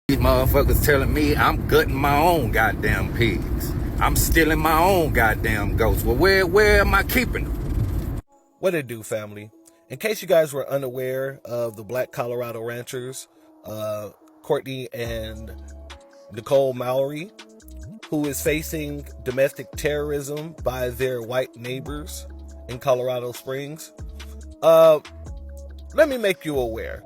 These motherfuckers telling me I'm gutting my own goddamn pigs. I'm stealing my own goddamn goats. Well, where am I keeping them? What it do, family? In case you guys were unaware of the Black Colorado ranchers, Courtney and Nicole Mallory, who is facing domestic terrorism by their white neighbors in Colorado Springs, let me make you aware.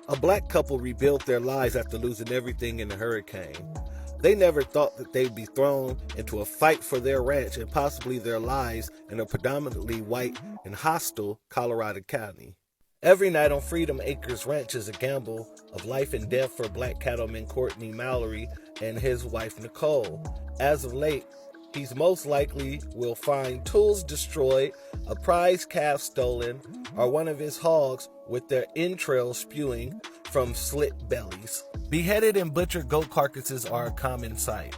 A black couple rebuilt their lives after losing everything in a hurricane. They never thought that they'd be thrown into a fight for their ranch and possibly their lives in a predominantly white and hostile Colorado County. Every night on Freedom Acres Ranch is a gamble of life and death for black cattleman Courtney Mallory and his wife Nicole. As of late, he's most likely will find tools destroyed, a prize calf stolen, or one of his hogs with their entrails spewing from slit bellies. Beheaded and butchered goat carcasses are a common sight.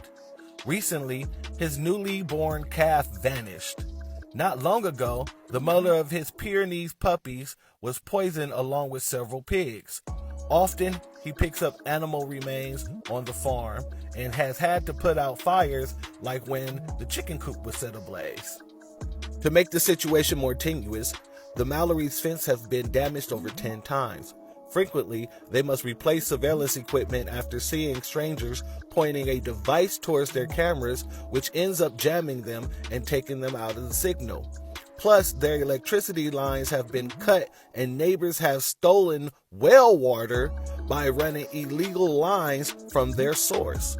Recently, his newly born calf vanished. Not long ago, the mother of his Pyrenees puppies was poisoned along with several pigs. Often, he picks up animal remains on the farm and has had to put out fires like when the chicken coop was set ablaze. To make the situation more tenuous, the Mallory's fence has been damaged over 10 times. Frequently, they must replace surveillance equipment after seeing strangers pointing a device towards their cameras, which ends up jamming them and taking them out of the signal. Plus, their electricity lines have been cut and neighbors have stolen well water by running illegal lines from their source.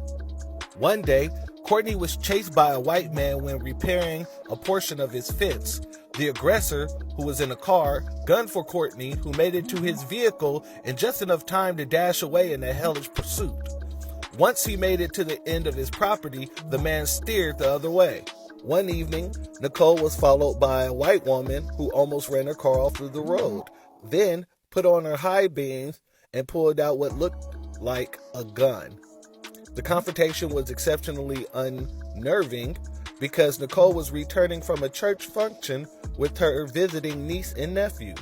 One day, Courtney was chased by a white man when repairing a portion of his fence. The aggressor, who was in a car, gunned for Courtney, who made it to his vehicle in just enough time to dash away in a hellish pursuit. Once he made it to the end of his property, the man steered the other way. One evening, Nicole was followed by a white woman who almost ran her car off the road, then put on her high beams and pulled out what looked like a gun. The confrontation was exceptionally unnerving because Nicole was returning from a church function with her visiting niece and nephew.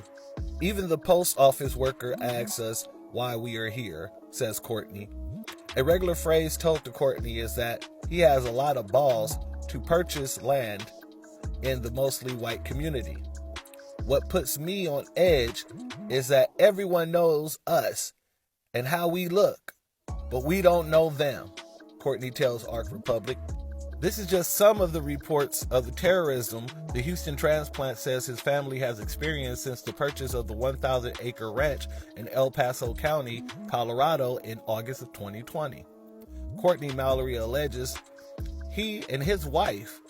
Even the post office worker asks us why we are here, says Courtney. A regular phrase told to Courtney is that he has a lot of balls to purchase land in the mostly white community. What puts me on edge is that everyone knows us and how we look, but we don't know them, Courtney tells Arc Republic. This is just some of the reports of the terrorism the Houston transplant says his family has experienced since the purchase of the 1,000-acre ranch in El Paso County, Colorado in August of 2020. Courtney Mallory alleges he and his wife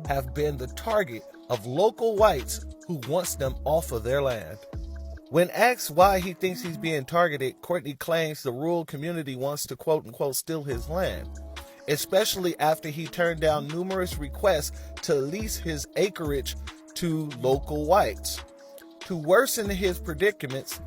have been the target of local whites who wants them off of their land. When asked why he thinks he's being targeted, Courtney claims the rural community wants to quote-unquote steal his land, especially after he turned down numerous requests to lease his acreage to local whites. To worsen his predicaments,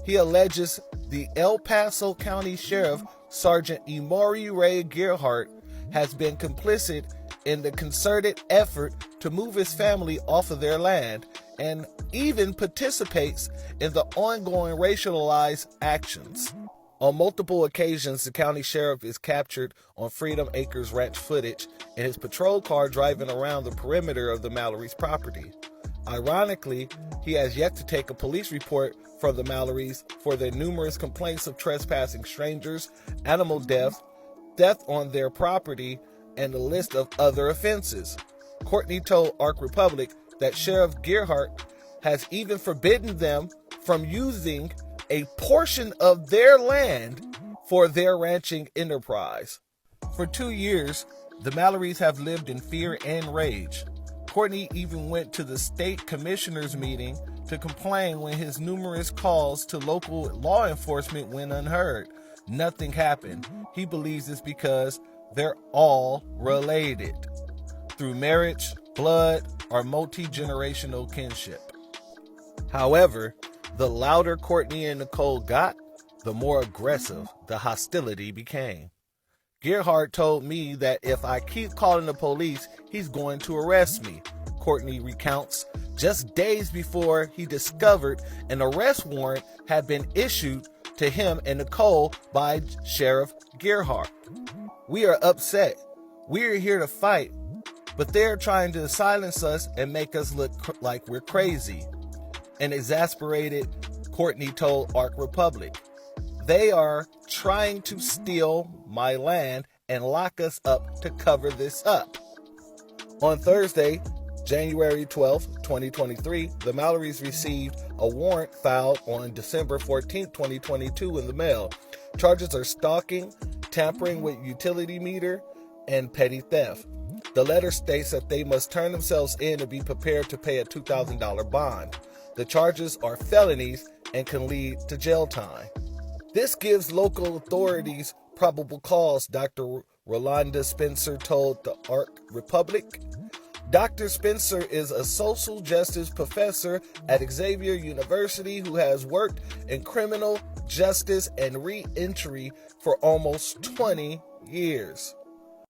he alleges the El Paso County Sheriff, Sergeant Emory Ray Gerhardt, has been complicit in the concerted effort to move his family off of their land and even participates in the ongoing racialized actions. On multiple occasions, the county sheriff is captured on Freedom Acres Ranch footage in his patrol car driving around the perimeter of the Mallory's property. Ironically, he has yet to take a police report from the Mallory's for their numerous complaints of trespassing strangers, animal death on their property, and a list of other offenses. Courtney told Arc Republic that Sheriff Gerhardt has even forbidden them from using a portion of their land for their ranching enterprise. For 2 years, the Mallorys have lived in fear and rage. Courtney even went to the state commissioner's meeting to complain when his numerous calls to local law enforcement went unheard. Nothing happened. He believes it's because they're all related through marriage, blood, or multi-generational kinship. However, the louder Courtney and Nicole got, the more aggressive the hostility became. Gerhardt told me that if I keep calling the police, he's going to arrest me, Courtney recounts, just days before he discovered an arrest warrant had been issued to him and Nicole by Sheriff Gerhardt. We are upset. We are here to fight, but they're trying to silence us and make us look like we're crazy. An exasperated Courtney told Ark Republic. They are trying to steal my land and lock us up to cover this up. On Thursday, January 12, 2023, the Mallorys received a warrant filed on December 14, 2022 in the mail. Charges are stalking, tampering with utility meter, and petty theft. The letter states that they must turn themselves in and be prepared to pay a $2,000 bond. The charges are felonies and can lead to jail time. This gives local authorities probable cause, Dr. Rolanda Spencer told the Ark Republic. Dr. Spencer is a social justice professor at Xavier University who has worked in criminal justice and re-entry for almost 20 years.